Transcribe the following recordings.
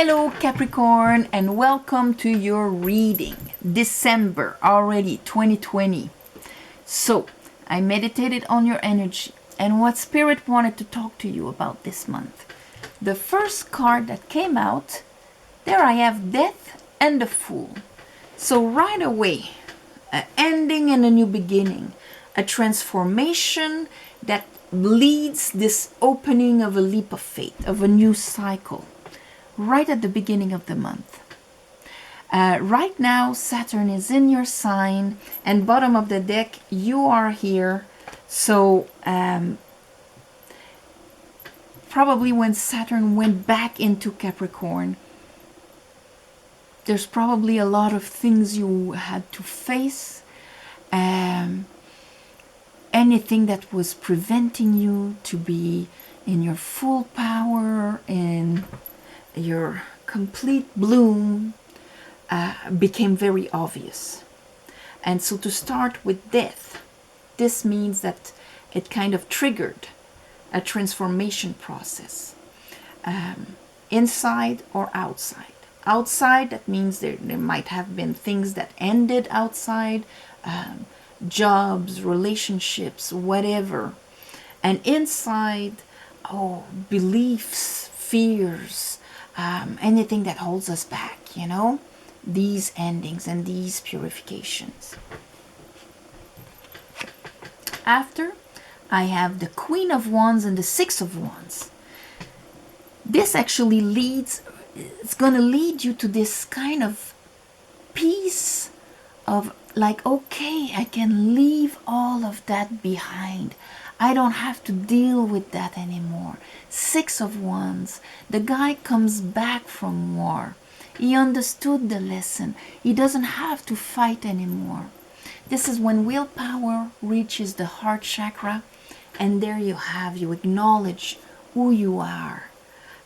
Hello Capricorn, and welcome to your reading. December already 2020. So I meditated on your energy and what Spirit wanted to talk to you about this month. The first card that came out, there I have Death and the Fool. So right away, an ending and a new beginning, a transformation that leads this opening of a leap of faith, of a new cycle, right at the beginning of the month. Right now, Saturn is in your sign, and bottom of the deck, you are here. So probably when Saturn went back into Capricorn, there's probably a lot of things you had to face. Anything that was preventing you to be in your full power, in your complete bloom, became very obvious. And so to start with death, this means that it kind of triggered a transformation process, inside or outside. Outside, that means there might have been things that ended outside, jobs, relationships, whatever. And inside, beliefs, fears, anything that holds us back, these endings and these purifications. After, I have the Queen of Wands and the Six of Wands. This actually it's going to lead you to this kind of peace of like, okay, I can leave all of that behind. I don't have to deal with that anymore. Six of Wands. The guy comes back from war. He understood the lesson. He doesn't have to fight anymore. This is when willpower reaches the heart chakra, and there you acknowledge who you are.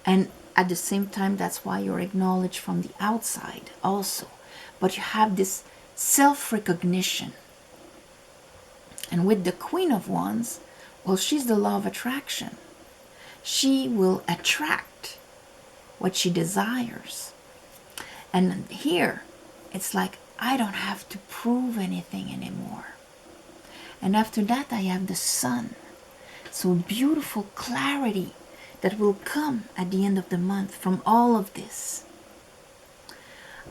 And at the same time, that's why you're acknowledged from the outside also. But you have this self-recognition. And with the Queen of Wands, well, she's the law of attraction. She will attract what she desires. And here, it's like, I don't have to prove anything anymore. And after that, I have the Sun. So beautiful clarity that will come at the end of the month from all of this.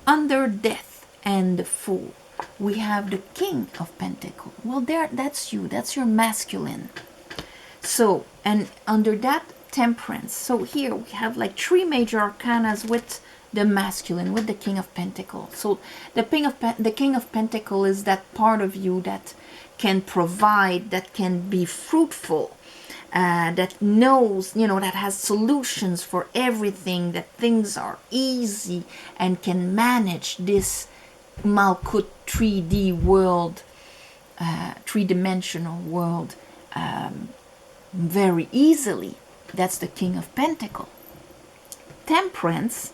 Under Death and the Fool, we have the King of Pentacles. Well, that's you. That's your masculine. So, and under that, Temperance. So here we have like three major arcanas with the masculine, with the King of Pentacles. So the King of Pentacles is that part of you that can provide, that can be fruitful, that knows, that has solutions for everything, that things are easy and can manage this Malkut 3D world, three-dimensional world very easily. That's the King of Pentacles. Temperance,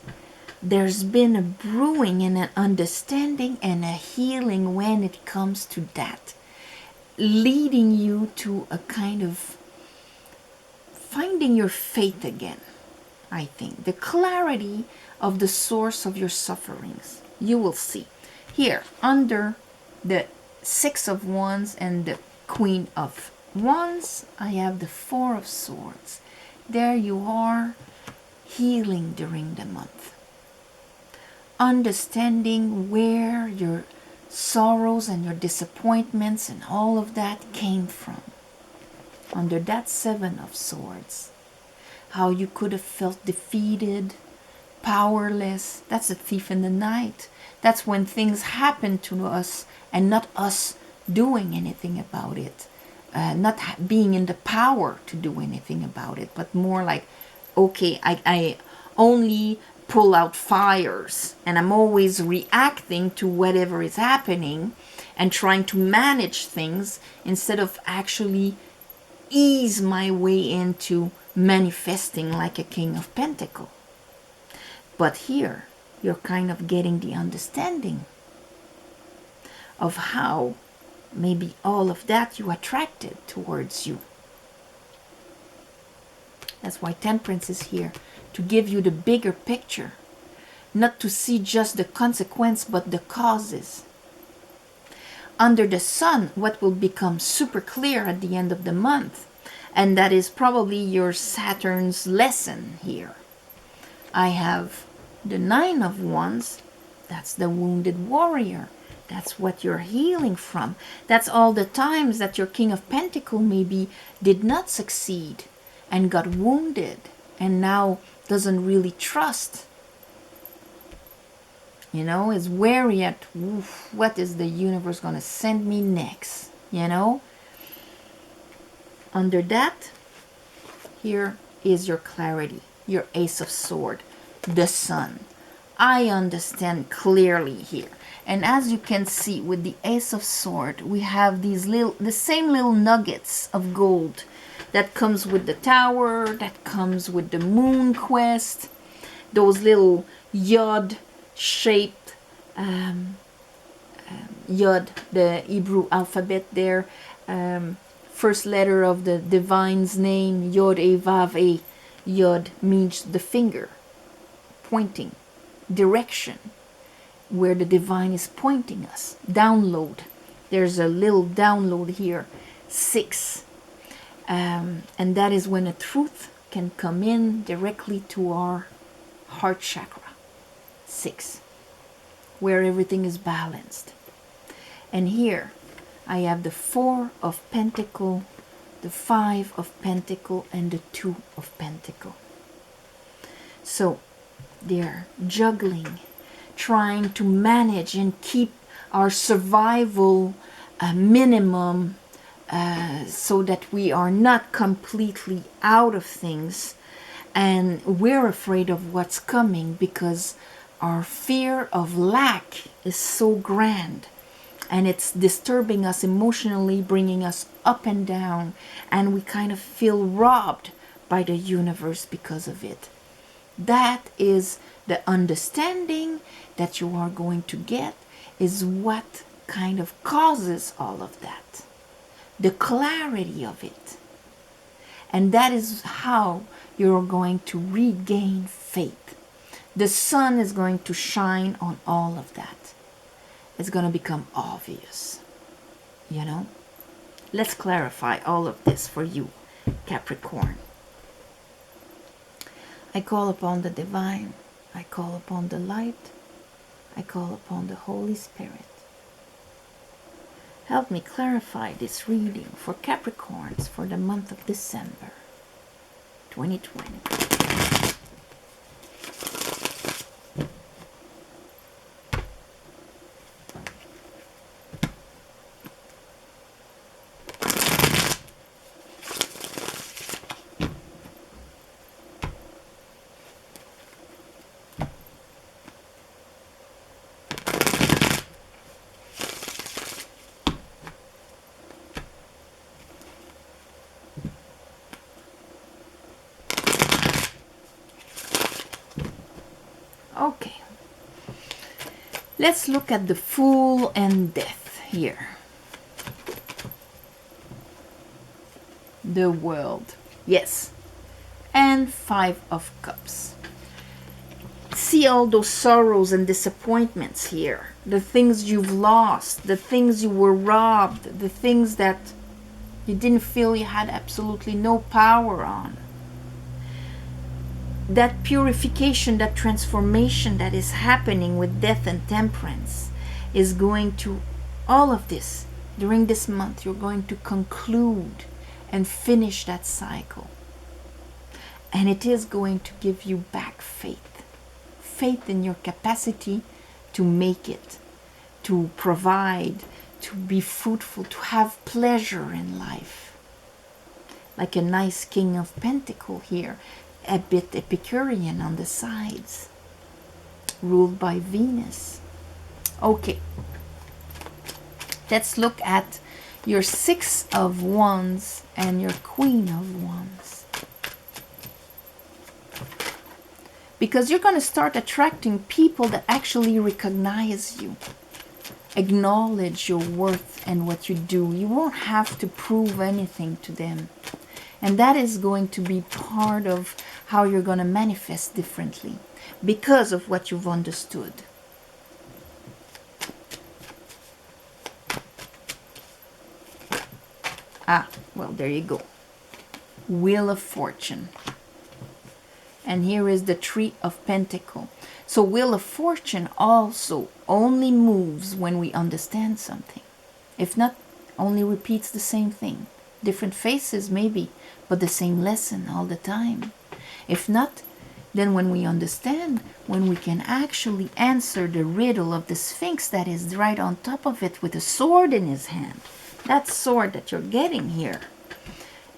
there's been a brewing and an understanding and a healing when it comes to that, leading you to a kind of finding your faith again. I think the clarity of the source of your sufferings, you will see. Here, under the Six of Wands and the Queen of Wands, I have the Four of Swords. There you are, healing during the month. Understanding where your sorrows and your disappointments and all of that came from. Under that Seven of Swords, how you could have felt defeated, powerless. That's a thief in the night. That's when things happen to us and not us doing anything about it. Not being in the power to do anything about it, but more like, okay, I only pull out fires and I'm always reacting to whatever is happening and trying to manage things instead of actually ease my way into manifesting like a King of Pentacles. But here, you're kind of getting the understanding of how maybe all of that you attracted towards you. That's why Temperance is here, to give you the bigger picture not to see just the consequence, but the causes. Under the sun, what will become super clear at the end of the month, and that is probably your Saturn's lesson here. I have the Nine of Wands. That's the wounded warrior. That's what you're healing from. That's all the times that your King of Pentacles maybe did not succeed and got wounded and now doesn't really trust. You know, is wary at, oof, what is the universe going to send me next? You know? Under that, here is your clarity, your Ace of Swords, the Sun. I understand clearly here. And as you can see with the Ace of Swords, we have these the same little nuggets of gold that comes with the Tower, that comes with the Moon Quest, those little yod-shaped, yod, the Hebrew alphabet there, first letter of the divine's name, Yod E Vav E. Yod means the finger, pointing, direction, where the divine is pointing us. Download. There's a little download here. 6. And that is when a truth can come in directly to our heart chakra. 6. Where everything is balanced. And here I have the 4 of Pentacles, the 5 of Pentacles, and the 2 of Pentacles. So they're juggling, trying to manage and keep our survival minimum so that we are not completely out of things. And we're afraid of what's coming because our fear of lack is so grand. And it's disturbing us emotionally, bringing us up and down. And we kind of feel robbed by the universe because of it. That is the understanding that you are going to get, is what kind of causes all of that. The clarity of it. And that is how you're going to regain faith. The sun is going to shine on all of that. It's going to become obvious. You know? Let's clarify all of this for you, Capricorn. I call upon the divine. I call upon the light. I call upon the Holy Spirit. Help me clarify this reading for Capricorns for the month of December 2020. Okay, let's look at the Fool and Death here. The World, yes, and 5 of Cups. See all those sorrows and disappointments here. The things you've lost, the things you were robbed, the things that you didn't feel you had absolutely no power on. That purification, that transformation that is happening with Death and Temperance is going to, all of this, during this month, you're going to conclude and finish that cycle. And it is going to give you back faith. Faith in your capacity to make it, to provide, to be fruitful, to have pleasure in life. Like a nice King of Pentacles here. A bit Epicurean on the sides, ruled by Venus. Okay, let's look at your 6 of Wands and your Queen of Wands. Because you're going to start attracting people that actually recognize you, acknowledge your worth and what you do. You won't have to prove anything to them. And that is going to be part of how you're going to manifest differently because of what you've understood. Ah, well, there you go. Wheel of Fortune. And here is the Three of Pentacles. So Wheel of Fortune also only moves when we understand something. If not, only repeats the same thing. Different faces maybe, but the same lesson all the time. If not, then when we understand, when we can actually answer the riddle of the Sphinx that is right on top of it with a sword in his hand. That sword that you're getting here.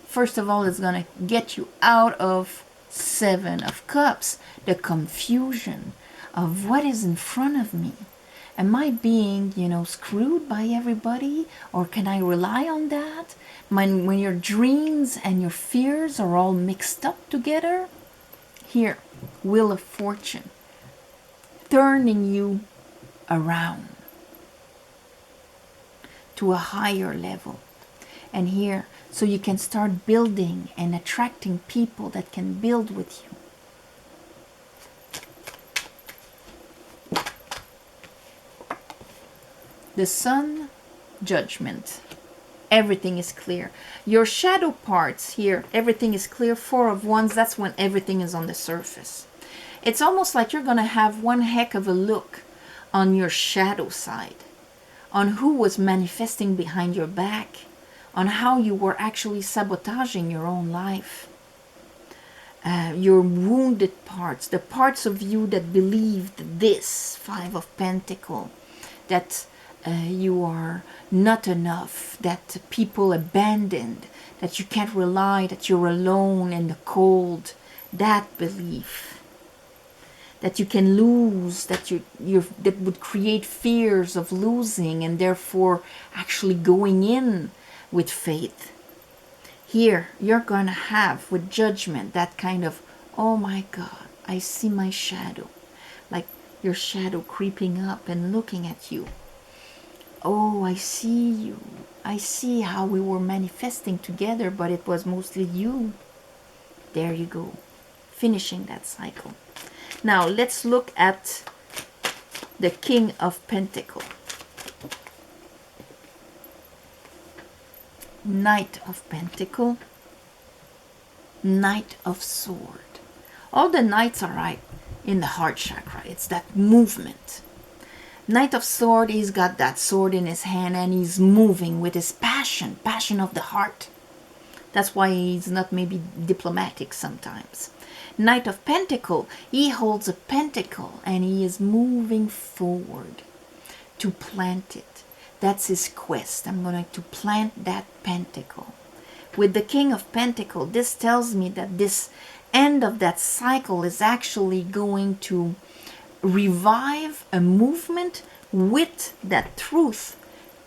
First of all, it's going to get you out of Seven of Cups, the confusion of what is in front of me. Am I being, screwed by everybody? Or can I rely on that? When your dreams and your fears are all mixed up together? Here, Wheel of Fortune, turning you around to a higher level. And here, so you can start building and attracting people that can build with you. The Sun, Judgment. Everything is clear. Your shadow parts here, everything is clear. Four of Wands, that's when everything is on the surface. It's almost like you're going to have one heck of a look on your shadow side, on who was manifesting behind your back, on how you were actually sabotaging your own life. Your wounded parts, the parts of you that believed this, Five of Pentacles, that you are not enough, that people abandoned, that you can't rely, that you're alone in the cold, that belief, that you can lose, that that would create fears of losing and therefore actually going in with faith. Here, you're going to have, with Judgment, that kind of, oh my God, I see my shadow. Like your shadow creeping up and looking at you. Oh, I see you. I see how we were manifesting together, but it was mostly you. There you go. Finishing that cycle. Now, let's look at the King of Pentacles. Knight of Pentacles, Knight of Sword. All the knights are right in the heart chakra. It's that movement. Knight of Sword, he's got that sword in his hand and he's moving with his passion of the heart. That's why he's not maybe diplomatic sometimes. Knight of Pentacles, he holds a pentacle and he is moving forward to plant it. That's his quest. I'm going to plant that pentacle. With the King of Pentacles, this tells me that this end of that cycle is actually going to revive a movement with that truth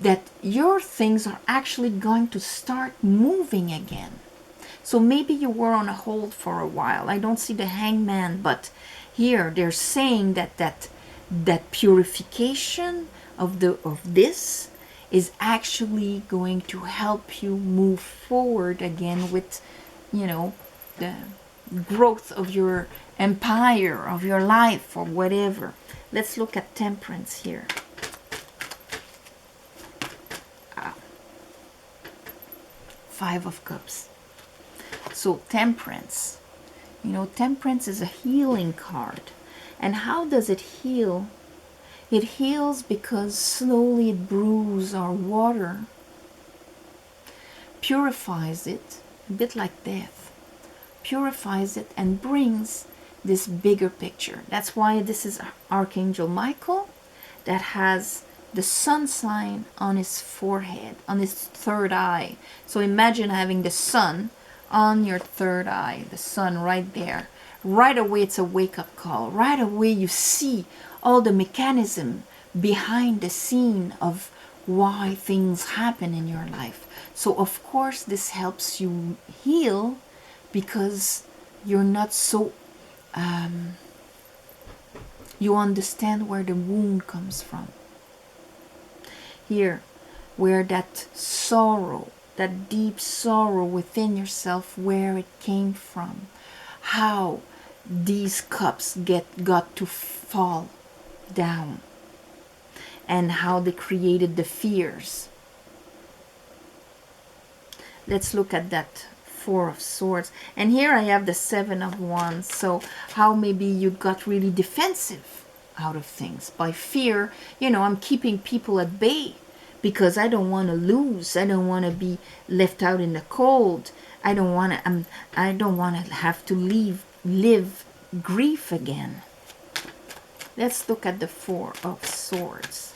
that your things are actually going to start moving again. So maybe you were on a hold for a while. I don't see the Hangman, but here they're saying that purification of this is actually going to help you move forward again with, the growth of your empire, of your life, or whatever. Let's look at Temperance here. Five of Cups. So Temperance. Temperance is a healing card. And how does it heal? It heals because slowly it brews our water, purifies it, a bit like death, purifies it and brings this bigger picture. That's why this is Archangel Michael that has the sun sign on his forehead, on his third eye. So imagine having the sun on your third eye, the sun right there. Right away it's a wake-up call. Right away you see all the mechanism behind the scene of why things happen in your life. So of course this helps you heal because you're not so you understand where the wound comes from. Here, where that sorrow, that deep sorrow within yourself, where it came from, how these cups got to fall down, and how they created the fears. Let's look at that Four of Swords. And here I have the Seven of Wands. So how maybe you got really defensive out of things by fear. You know, I'm keeping people at bay because I don't want to lose. I don't want to be left out in the cold. I don't want to have to live grief again. Let's look at the Four of Swords.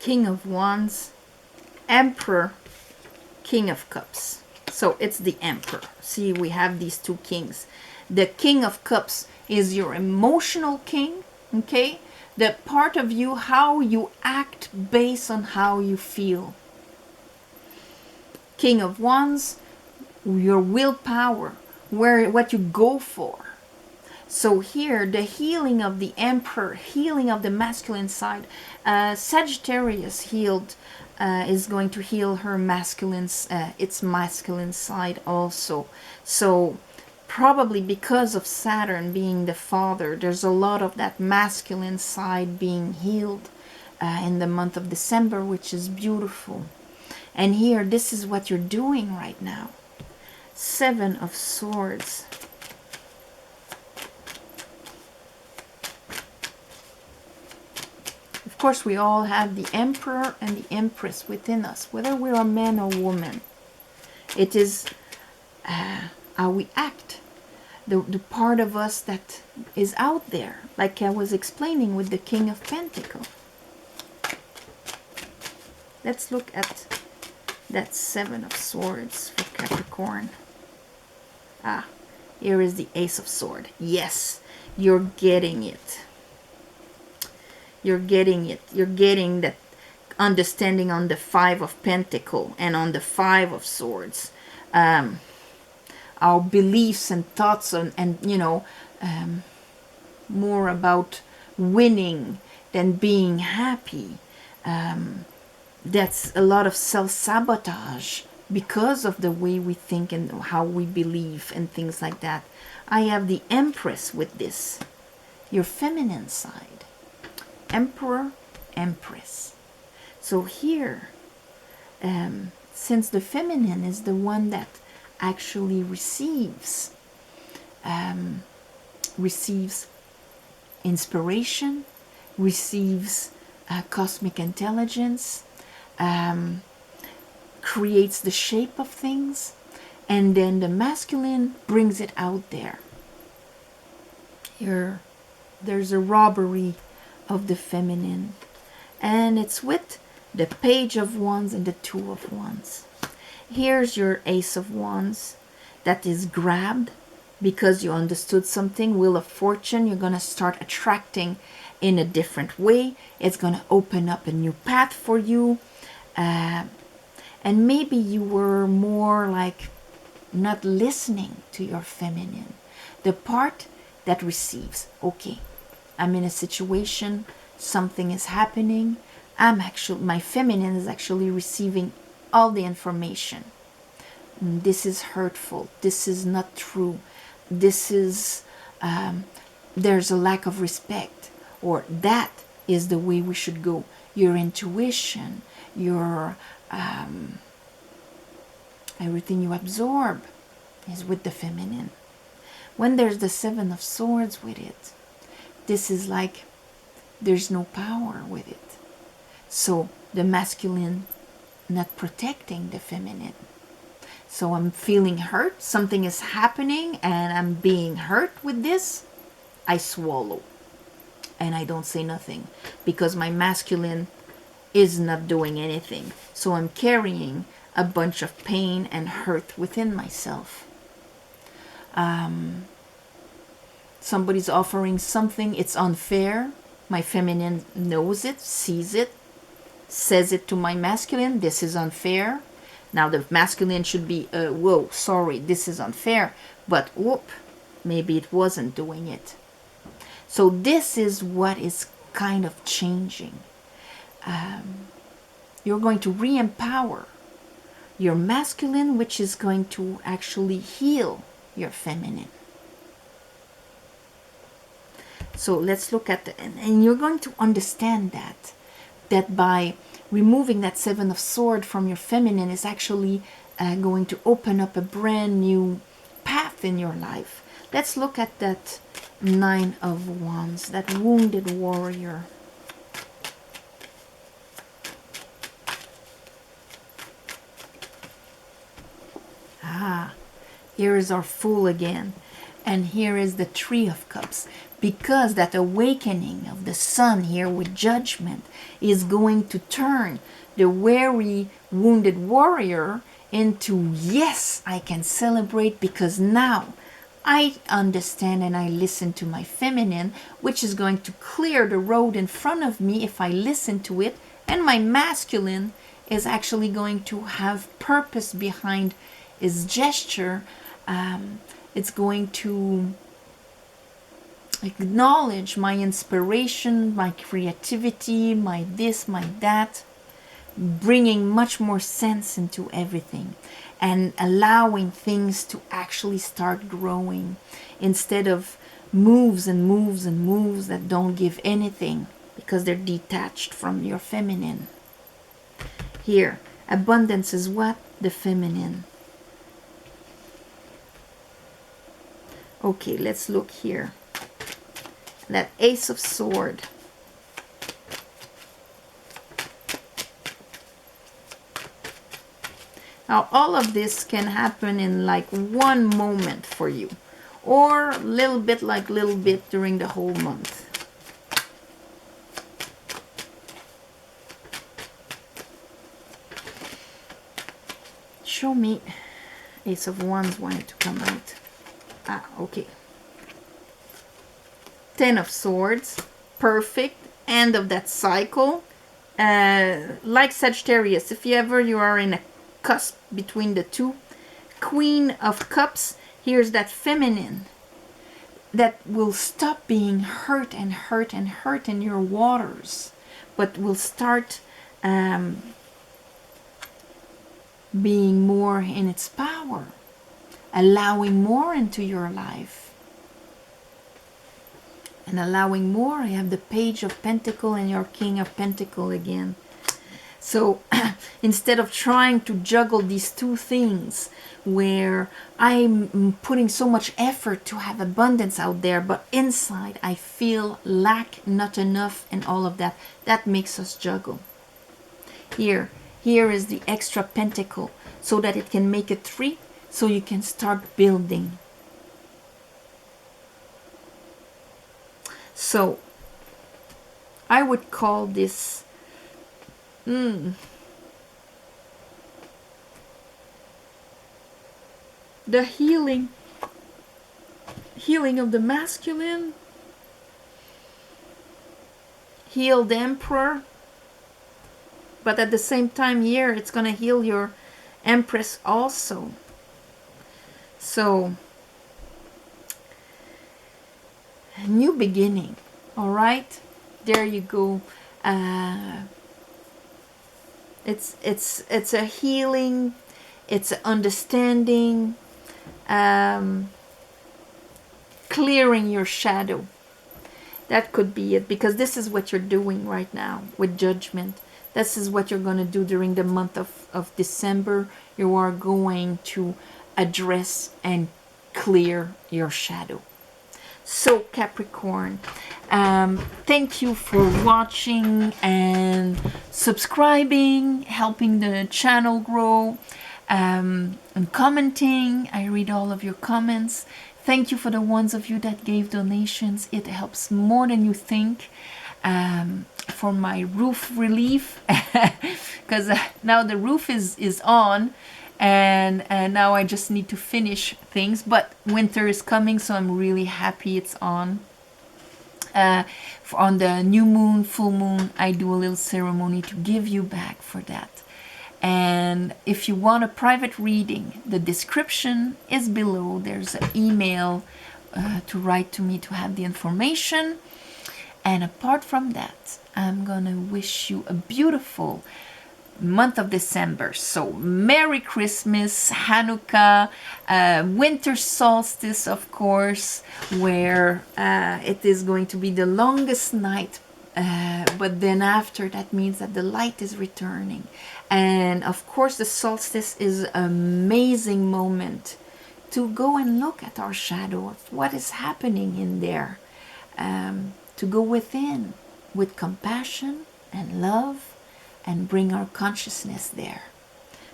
King of Wands, Emperor, King of Cups. So it's the Emperor. See, we have these two kings. The King of Cups is your emotional king, okay? The part of you, how you act based on how you feel. King of Wands, your willpower, what you go for. So here, the healing of the Emperor, healing of the masculine side. Sagittarius is going to heal her its masculine side also. So probably because of Saturn being the father, there's a lot of that masculine side being healed in the month of December, which is beautiful. And here, this is what you're doing right now. Seven of Swords. Of course, we all have the Emperor and the Empress within us, whether we're a man or woman. It is how we act, the part of us that is out there, like I was explaining with the King of Pentacles. Let's look at that Seven of Swords for Capricorn. Here is the Ace of Swords. Yes, you're getting it. You're getting it. You're getting that understanding on the Five of Pentacles and on the Five of Swords. Our beliefs and thoughts and you know, more about winning than being happy. That's a lot of self-sabotage because of the way we think and how we believe and things like that. I have the Empress with this, your feminine side. Emperor, Empress. So here, since the feminine is the one that actually receives inspiration, receives cosmic intelligence, creates the shape of things, and then the masculine brings it out there. Here, there's a robbery of the feminine, and it's with the Page of Wands and the Two of Wands. Here's your Ace of Wands that is grabbed because you understood something. Wheel of Fortune, you're going to start attracting in a different way. It's going to open up a new path for you, and maybe you were more like not listening to your feminine, the part that receives. Okay, I'm in a situation, something is happening. My feminine is actually receiving all the information. This is hurtful. This is not true. This is, there's a lack of respect. Or that is the way we should go. Your intuition, your, everything you absorb is with the feminine. When there's the Seven of Swords with it, this is like there's no power with it. So the masculine not protecting the feminine. So I'm feeling hurt. Something is happening and I'm being hurt with this. I swallow. And I don't say nothing. Because my masculine is not doing anything. So I'm carrying a bunch of pain and hurt within myself. Somebody's offering something, it's unfair. My feminine knows it, sees it, says it to my masculine, this is unfair. Now the masculine should be, whoa, sorry, this is unfair. But whoop, maybe it wasn't doing it. So this is what is kind of changing. You're going to re-empower your masculine, which is going to actually heal your feminine. So let's look at and you're going to understand that by removing that Seven of Swords from your feminine is actually going to open up a brand new path in your life. Let's look at that Nine of Wands, that wounded warrior. Here is our Fool again. And here is the Three of Cups. Because that awakening of the sun here with Judgment is going to turn the weary, wounded warrior into, yes, I can celebrate because now I understand and I listen to my feminine, which is going to clear the road in front of me if I listen to it. And my masculine is actually going to have purpose behind his gesture. It's going to acknowledge my inspiration, my creativity, my this, my that, bringing much more sense into everything and allowing things to actually start growing instead of moves and moves and moves that don't give anything because they're detached from your feminine. Here, abundance is what? The feminine. Okay, let's look here. That Ace of Swords. Now, all of this can happen in like one moment for you, or little bit during the whole month. Show me. Ace of Wands wanted to come out. Okay. Ten of Swords. Perfect. End of that cycle. Like Sagittarius, if you are in a cusp between the two. Queen of Cups. Here's that feminine that will stop being hurt and hurt and hurt in your waters, but will start being more in its power, allowing more into your life. And allowing more, I have the Page of Pentacle and your King of Pentacle again. So instead of trying to juggle these two things where I'm putting so much effort to have abundance out there, but inside I feel lack, not enough, and all of that, that makes us juggle. Here is the extra pentacle so that it can make a 3, so you can start building. So I would call this the healing of the masculine, healed Emperor, but at the same time here it's going to heal your Empress also. So a new beginning. All right, there you go. It's a healing, it's an understanding, clearing your shadow. That could be it, because this is what you're doing right now with Judgment. This is what you're going to do during the month of December. You are going to address and clear your shadow. So Capricorn, thank you for watching and subscribing, helping the channel grow, and commenting. I read all of your comments. Thank you for the ones of you that gave donations. It helps more than you think. For my roof relief, because now the roof is on, and now I just need to finish things, but winter is coming, so I'm really happy it's on. On the new moon, full moon, I do a little ceremony to give you back for that. And if you want a private reading, the description is below. There's an email to write to me to have the information. And apart from that, I'm gonna wish you a beautiful month of December. So Merry Christmas, Hanukkah, winter solstice, of course, where it is going to be the longest night. But then after, that means that the light is returning. And of course, the solstice is an amazing moment to go and look at our shadow, what is happening in there, to go within with compassion and love and bring our consciousness there.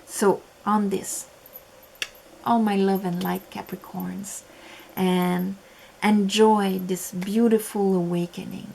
So on this, all my love and light, Capricorns, and enjoy this beautiful awakening.